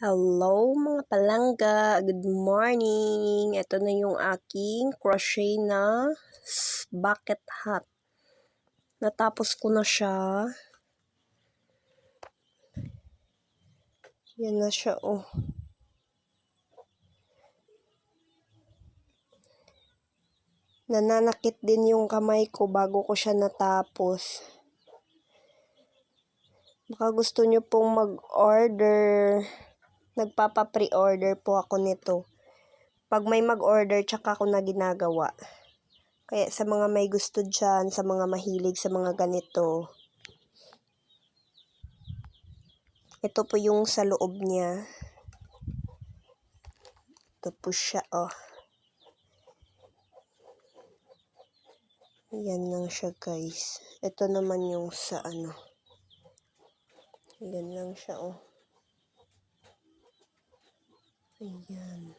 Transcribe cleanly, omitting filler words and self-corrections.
Hello mga palangga, good morning! Ito na yung aking crochet na bucket hat. Natapos ko na siya. Yan na siya, oh. Nananakit din yung kamay ko bago ko siya natapos. Baka gusto nyo pong mag-order. Nagpapa-pre-order po ako nito. Pag may mag-order, tsaka ako na ginagawa. Kaya sa mga may gusto dyan, sa mga mahilig sa mga ganito, ito po yung sa loob niya. Ito po siya, oh. Yan lang siya, guys. Ito naman yung sa ano. Yan lang siya, oh. Ayan.